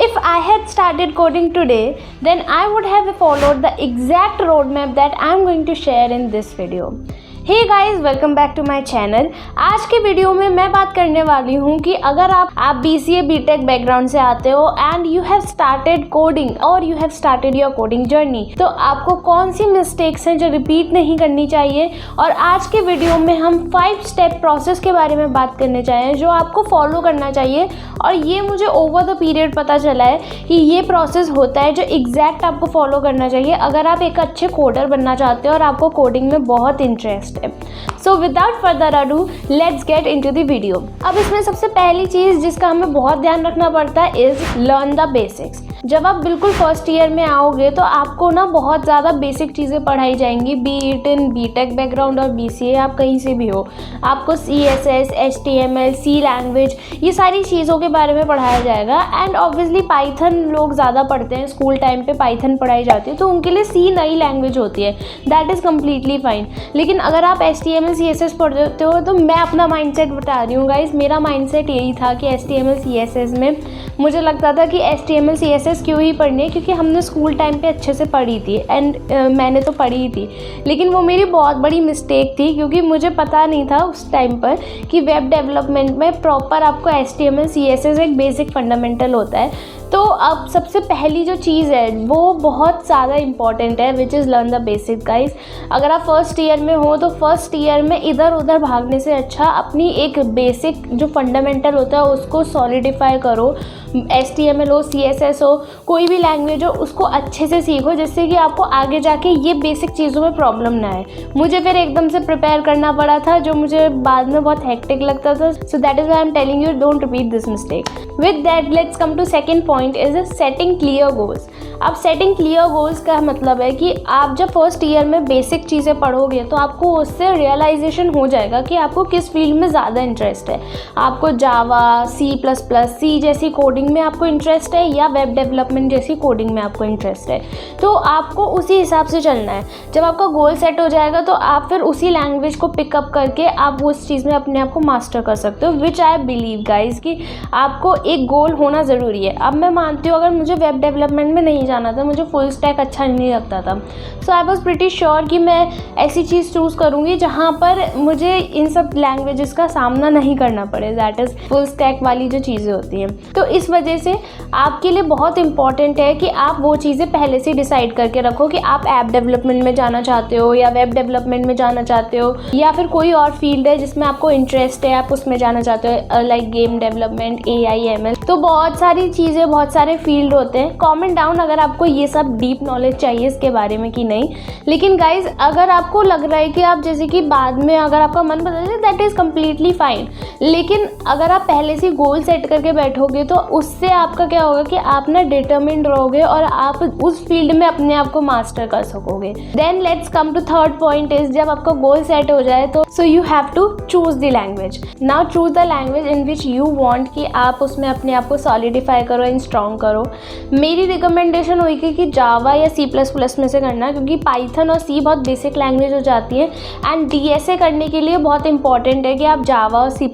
If I had started coding today, then I would have followed the exact roadmap that I am going to share in this video. Hey guys, welcome back to my channel. आज के video में मैं बात करने वाली हूँ कि अगर आप BCA BTech बैकग्राउंड से आते हो and you have started coding और you have started your coding journey, तो आपको कौन सी मिस्टेक्स हैं जो रिपीट नहीं करनी चाहिए। और आज के वीडियो में हम 5 स्टेप प्रोसेस के बारे में बात करने चाहिए जो आपको फॉलो करना चाहिए। और ये मुझे ओवर द पीरियड पता चला है कि ये प्रोसेस होता है जो एग्जैक्ट आपको फॉलो करना चाहिए अगर आप एक अच्छे कोडर बनना चाहते हो और आपको कोडिंग में बहुत interest. So without further ado, let's get into the video। अब इसमें सबसे पहली चीज़ जिसका हमें बहुत ध्यान रखना पड़ता है इज़ लर्न द बेसिक्स। जब आप बिल्कुल फर्स्ट ईयर में आओगे तो आपको ना बहुत ज़्यादा बेसिक चीज़ें पढ़ाई जाएंगी, B it in BTech background और BCA, आप कहीं से भी हो। आपको CSS, HTML, C लैंग्वेज, ये सारी चीज़ों के बारे में पढ़ाया जाएगा। एंड ऑब्वियसली पाइथन लोग ज़्यादा पढ़ते हैं, स्कूल टाइम पे पाइथन पढ़ाई जाती है तो उनके लिए C नई लैंग्वेज होती है, दैट इज़ कम्प्लीटली फाइन। लेकिन अगर आप HTML CSS पढ़ते हो तो मैं अपना माइंडसेट बता रही हूँ गाइस, मेरा माइंडसेट यही था कि HTML CSS में मुझे लगता था कि HTML CSS क्यों ही पढ़नी है, क्योंकि हमने स्कूल टाइम पे अच्छे से पढ़ी थी एंड मैंने तो पढ़ी ही थी। लेकिन वो मेरी बहुत बड़ी मिस्टेक थी क्योंकि मुझे पता नहीं था उस टाइम पर कि वेब डेवलपमेंट में प्रॉपर आपको HTML CSS एक बेसिक फंडामेंटल होता है। तो अब सबसे पहली जो चीज़ है वो बहुत ज़्यादा इंपॉर्टेंट है, which is learn the basic guys. अगर आप फर्स्ट ईयर में हो तो फर्स्ट ईयर में इधर उधर भागने से अच्छा अपनी एक बेसिक जो फंडामेंटल होता है उसको सॉलिडिफाई करो। HTML हो, CSS हो, कोई भी लैंग्वेज हो, उसको अच्छे से सीखो जिससे कि आपको आगे जाके ये बेसिक चीज़ों में प्रॉब्लम ना आए। मुझे फिर एकदम से प्रिपेयर करना पड़ा था जो मुझे बाद में बहुत हेक्टिक लगता था। So that is why I am telling you, don't repeat this mistake. With that let's come to second point is setting clear goals. अब सेटिंग क्लियर गोल्स का मतलब है कि आप जब फर्स्ट ईयर में बेसिक चीज़ें पढ़ोगे तो आपको उससे रियलाइजेशन हो जाएगा कि आपको किस फील्ड में ज़्यादा इंटरेस्ट है। आपको जावा, C++, जैसी कोडिंग में आपको इंटरेस्ट है या वेब डेवलपमेंट जैसी कोडिंग में आपको इंटरेस्ट है, तो आपको उसी हिसाब से चलना है। जब आपका गोल सेट हो जाएगा तो आप फिर उसी लैंग्वेज को पिकअप करके आप उस चीज़ में अपने आप को मास्टर कर सकते हो, विच आई बिलीव गाइज कि आपको एक गोल होना ज़रूरी है। अब मैं मानती हूँ अगर मुझे वेब डेवलपमेंट में नहीं जाना था, मुझे फुल स्टैक अच्छा नहीं लगता था, सो आई वॉज प्रिटी श्योर कि मैं ऐसी चीज़ चूज़ करूँगी जहाँ पर मुझे इन सब लैंग्वेजेस का सामना नहीं करना पड़े, दैट इज़ फुल स्टैक वाली जो चीज़ें होती हैं। तो इस वजह से आपके लिए बहुत इंपॉर्टेंट है कि आप वो चीज़ें पहले से डिसाइड करके रखो कि आप ऐप डेवलपमेंट में जाना चाहते हो या वेब डेवलपमेंट में जाना चाहते हो या फिर कोई और फील्ड है जिसमें आपको इंटरेस्ट है, आप उसमें जाना चाहते हो, like game development, AI, ML। तो बहुत सारी चीज़ें, बहुत सारे फील्ड होते हैं। कमेंट डाउन अगर आपको ये सब डीप नॉलेज चाहिए इसके बारे में कि नहीं। लेकिन गाइज अगर आपको लग रहा है कि आप जैसे कि बाद में अगर आपका मन बदल जाए, दैट इज़ कम्प्लीटली फाइन। लेकिन अगर आप पहले से गोल सेट करके बैठोगे तो उससे आपका क्या होगा कि आप ना डिटरमिन्ड रहोगे और आप उस फील्ड में अपने आप को मास्टर कर सकोगे। Then let's come to third point is, जब आपका गोल सेट हो जाए तो so you have to choose the language. Now choose the language in which you want कि आप उसमें अपने आप को सॉलिडिफाई करो एंड स्ट्रॉन्ग करो। मेरी रिकमेंडेशन होगी कि जावा या C++ में से करना, क्योंकि पाइथन और C बहुत बेसिक लैंग्वेज हो जाती है एंड DSA करने के लिए बहुत इंपॉर्टेंट है कि आप जावा और C++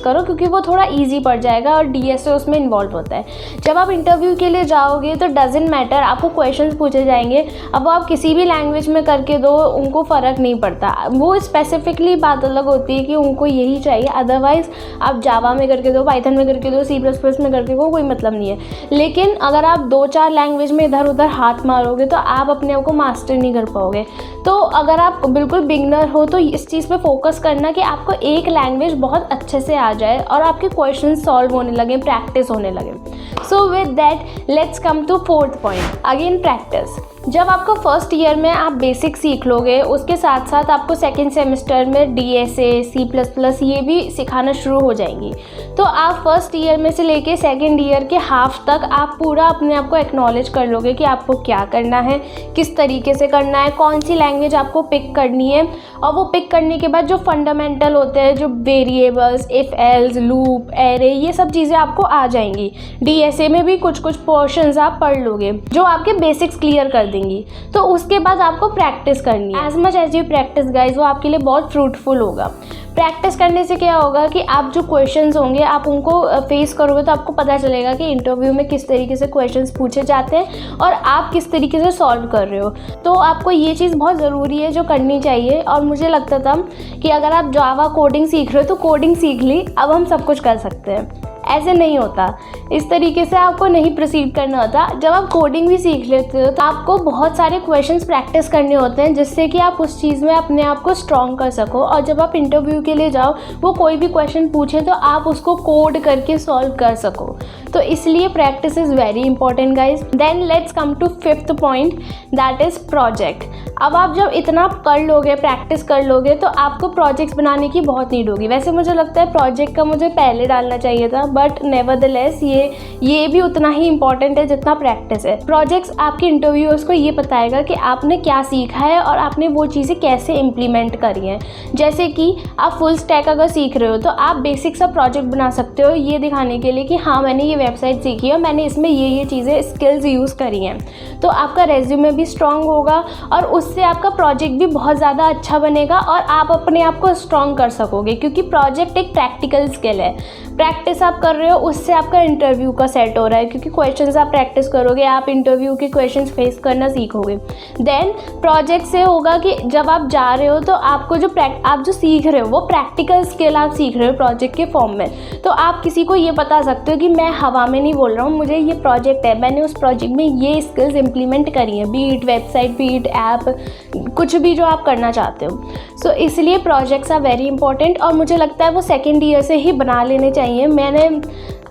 करो क्योंकि वो थोड़ा ईजी पड़ जाएगा और DSA उसमें इन्वॉल्व होता है। जब आप इंटरव्यू के लिए जाओगे तो डजेंट मैटर, आपको क्वेश्चंस पूछे जाएंगे, अब आप किसी भी लैंग्वेज में करके दो, उनको फ़र्क नहीं पड़ता। वो स्पेसिफिकली बात अलग होती है कि उनको यही चाहिए, अदरवाइज़ आप जावा में करके दो, पाइथन में करके दो, C++ में करके दो, कोई मतलब नहीं है। लेकिन अगर आप 2-4 लैंग्वेज में इधर उधर हाथ मारोगे तो आप अपने आप को मास्टर नहीं कर पाओगे। तो अगर आप बिल्कुल बिगनर हो तो इस चीज़ पे फोकस करना कि आपको एक लैंग्वेज बहुत अच्छे से आ जाए और आपके क्वेश्चन सॉल्व होने लगे, प्रैक्टिस होने लगे। So with that let's come to fourth point, again practice. जब आपको फर्स्ट ईयर में आप बेसिक सीख लोगे, उसके साथ साथ आपको सेकेंड सेमेस्टर में DSA, C++ ये भी सिखाना शुरू हो जाएंगी। तो आप फर्स्ट ईयर में से लेके सेकेंड ईयर के हाफ तक आप पूरा अपने आप को एक्नॉलेज कर लोगे कि आपको क्या करना है, किस तरीके से करना है, कौन सी लैंग्वेज आपको पिक करनी है। और वो पिक करने के बाद जो फंडामेंटल होते हैं, जो variables, if else, loop, array, ये सब चीज़ें आपको आ जाएंगी। DSA में भी कुछ पोर्शंस आप पढ़ लोगे जो आपके बेसिक्स क्लियर कर देंगी। तो उसके बाद आपको प्रैक्टिस करनी है। As much as you practice guys, वो आपके लिए बहुत फ्रूटफुल होगा। प्रैक्टिस करने से क्या होगा कि आप जो क्वेश्चंस होंगे आप उनको फेस करोगे तो आपको पता चलेगा कि इंटरव्यू में किस तरीके से क्वेश्चंस पूछे जाते हैं और आप किस तरीके से सॉल्व कर रहे हो। तो आपको ये चीज़ बहुत ज़रूरी है जो करनी चाहिए। और मुझे लगता था कि अगर आप जावा कोडिंग सीख रहे हो तो कोडिंग सीख ली, अब हम सब कुछ कर सकते हैं। ऐसे नहीं होता, इस तरीके से आपको नहीं प्रोसीड करना होता। जब आप कोडिंग भी सीख लेते हो तो आपको बहुत सारे क्वेश्चंस प्रैक्टिस करने होते हैं जिससे कि आप उस चीज़ में अपने आप को स्ट्रॉन्ग कर सको। और जब आप इंटरव्यू के लिए जाओ, वो कोई भी क्वेश्चन पूछे तो आप उसको कोड करके सॉल्व कर सको। तो इसलिए practice is very important guys. Then let's come to 5th point, that is project. अब आप जब इतना कर लोगे, प्रैक्टिस कर लोगे, तो आपको प्रोजेक्ट्स बनाने की बहुत नीड होगी। वैसे मुझे लगता है प्रोजेक्ट का मुझे पहले डालना चाहिए था, बट नेवरदलेस ये भी उतना ही इंपॉर्टेंट है जितना प्रैक्टिस है। प्रोजेक्ट्स आपके इंटरव्यूअर्स को ये बताएगा कि आपने क्या सीखा है और आपने वो चीज़ें कैसे इम्प्लीमेंट करी हैं। जैसे कि आप फुल स्टैक अगर सीख रहे हो तो आप बेसिक सा प्रोजेक्ट बना सकते हो ये दिखाने के लिए कि हाँ मैंने ये वेबसाइट सीखी है और मैंने इसमें ये चीज़ें स्किल्स यूज़ करी हैं। तो आपका रेज्यूमे भी स्ट्रॉन्ग होगा और उससे आपका प्रोजेक्ट भी बहुत ज़्यादा अच्छा बनेगा और आप अपने आप को स्ट्रॉन्ग कर सकोगे, क्योंकि प्रोजेक्ट एक प्रैक्टिकल स्किल है। प्रैक्टिस आप कर रहे हो, उससे आपका इंटरव्यू का सेट हो रहा है, क्योंकि क्वेश्चंस आप प्रैक्टिस करोगे, आप इंटरव्यू के क्वेश्चंस फेस करना सीखोगे। देन प्रोजेक्ट से होगा कि जब आप जा रहे हो तो आपको आप जो सीख रहे हो वो प्रैक्टिकल स्किल आप सीख रहे हो प्रोजेक्ट के फॉर्म में। तो आप किसी को ये बता सकते हो कि मैं हवा में नहीं बोल रहा हूँ, मुझे ये प्रोजेक्ट है, मैंने उस प्रोजेक्ट में ये स्किल्स इम्प्लीमेंट करी हैं, B it website, B it app, कुछ भी जो आप करना चाहते हो। सो इसलिए प्रोजेक्ट्स आर वेरी इंपॉर्टेंट और मुझे लगता है वो सेकेंड ईयर से ही बना लेने चाहिए।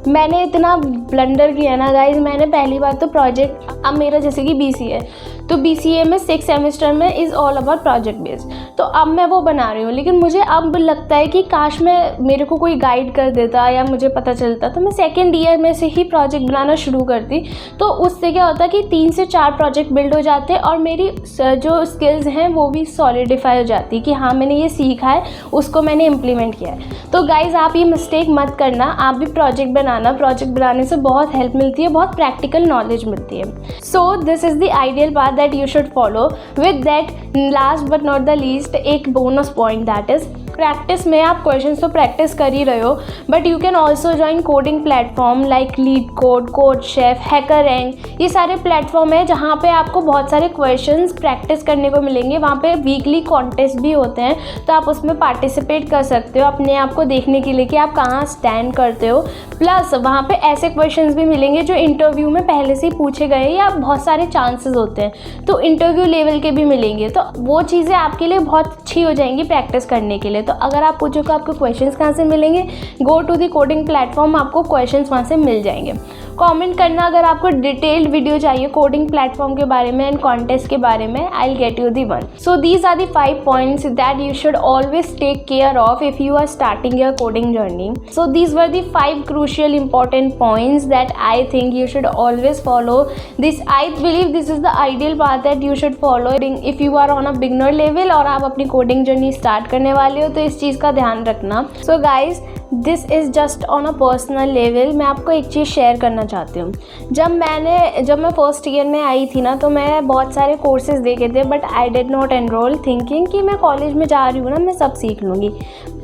मैंने इतना ब्लंडर किया ना गाइज। मैंने पहली बार तो प्रोजेक्ट, अब मेरा जैसे कि BCA है तो BCA में 6 सेमेस्टर में is all about project based, तो अब मैं वो बना रही हूँ। लेकिन मुझे अब लगता है कि काश मेरे को कोई गाइड कर देता या मुझे पता चलता तो मैं सेकेंड ईयर में से ही प्रोजेक्ट बनाना शुरू करती। तो उससे क्या होता कि 3 से 4 प्रोजेक्ट बिल्ड हो जाते और मेरी जो स्किल्स हैं वो भी सॉलिडिफाई हो जाती कि हाँ मैंने ये सीखा है, उसको मैंने इम्प्लीमेंट किया है। तो गाइज आप ये मिस्टेक मत करना, आप भी प्रोजेक्ट बनाने से बहुत हेल्प मिलती है, बहुत प्रैक्टिकल नॉलेज मिलती है। So this is the ideal path that you should follow. With that, last but not the least, एक bonus point, that is practice में आप क्वेश्चंस तो प्रैक्टिस कर ही रहे हो, but you can also join coding platform like LeetCode, CodeChef, HackerRank। ये सारे platform है जहाँ पे आपको बहुत सारे क्वेश्चंस प्रैक्टिस करने को मिलेंगे। वहाँ पे वीकली कॉन्टेस्ट भी होते हैं, तो आप उसमें पार्टिसिपेट कर सकते हो अपने आप को देखने के लिए कि आप कहाँ स्टैंड करते हो। प्लस वहाँ पे ऐसे क्वेश्चंस भी मिलेंगे जो इंटरव्यू में पहले से ही पूछे गए या बहुत सारे चांसेस होते हैं, तो इंटरव्यू लेवल के भी मिलेंगे। तो वो चीज़ें आपके लिए बहुत अच्छी हो जाएंगी प्रैक्टिस करने के लिए। तो अगर आप पूछो कि आपको क्वेश्चंस कहाँ से मिलेंगे, go to the coding platform, आपको क्वेश्चंस वहाँ से मिल जाएंगे। कमेंट करना अगर आपको डिटेल्ड वीडियो चाहिए कोडिंग प्लेटफॉर्म के बारे में एंड कॉन्टेस्ट के बारे में, I will get you the one. So these are the 5 points that you should always take care of if you are starting your coding journey. So these were the 5 crucial important points that I think you should always follow. I believe this is the ideal path that you should follow if you are on a beginner level और आप अपनी coding journey start करने वाले हो, तो इस चीज़ का ध्यान रखना। So guys, this is just on a personal level. मैं आपको एक चीज़ शेयर करना चाहती हूँ। जब मैं फर्स्ट ईयर में आई थी ना, तो मैं बहुत सारे कोर्सेज देखे थे, but I did not enrol thinking कि मैं कॉलेज में जा रही हूँ ना, मैं सब सीख लूँगी।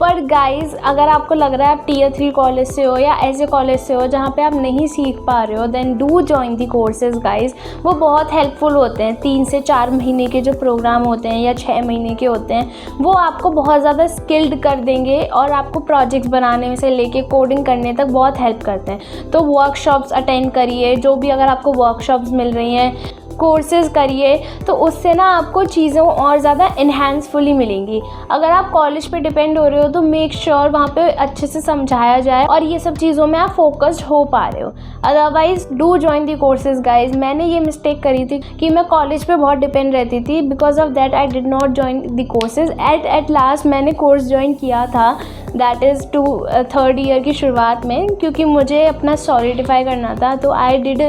पर गाइज, अगर आपको लग रहा है आप Tier 3 कॉलेज से हो या ऐसे कॉलेज से हो जहाँ पे आप नहीं सीख पा रहे हो, then do join the courses guys. वो बहुत हेल्पफुल होते हैं। 3 से 4 महीने के जो प्रोग्राम होते हैं या 6 महीने के होते हैं, वो आपको बहुत ज़्यादा स्किल्ड कर देंगे और आपको प्रोजेक्ट्स बनाने में से लेके कोडिंग करने तक बहुत हेल्प करते हैं। तो वर्कशॉप्स अटेंड करिए, जो भी अगर आपको वर्कशॉप्स मिल रही हैं, कोर्सेज़ करिए, तो उससे ना आपको चीज़ों और ज़्यादा इन्हेंसफुली मिलेंगी। अगर आप कॉलेज पे डिपेंड हो रहे हो तो मेक श्योर वहाँ पे अच्छे से समझाया जाए और ये सब चीज़ों में आप फोकस्ड हो पा रहे हो। Otherwise do join the courses guys. मैंने ये मिस्टेक करी थी कि मैं कॉलेज पे बहुत डिपेंड रहती थी, because of that I did not join the courses. At last मैंने कोर्स ज्वाइन किया था, that is to 3rd year की शुरुआत में, क्योंकि मुझे अपना सॉलिडिफाई करना था, तो I did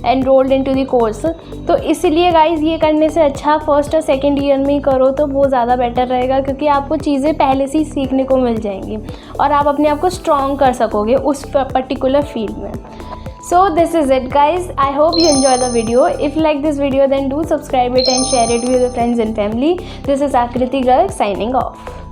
enrolled in to the course. तो इसीलिए गाइज ये करने से अच्छा 1st और 2nd ईयर में ही करो तो वो ज़्यादा बेटर रहेगा, क्योंकि आपको चीज़ें पहले से ही सीखने को मिल जाएंगी और आप अपने आप को स्ट्रॉन्ग कर सकोगे उस पर्टिकुलर फील्ड में। So this is it guys. I hope you enjoy the video. If you like this video then do subscribe it and share it with your friends and family. This is Akriti Garg signing off.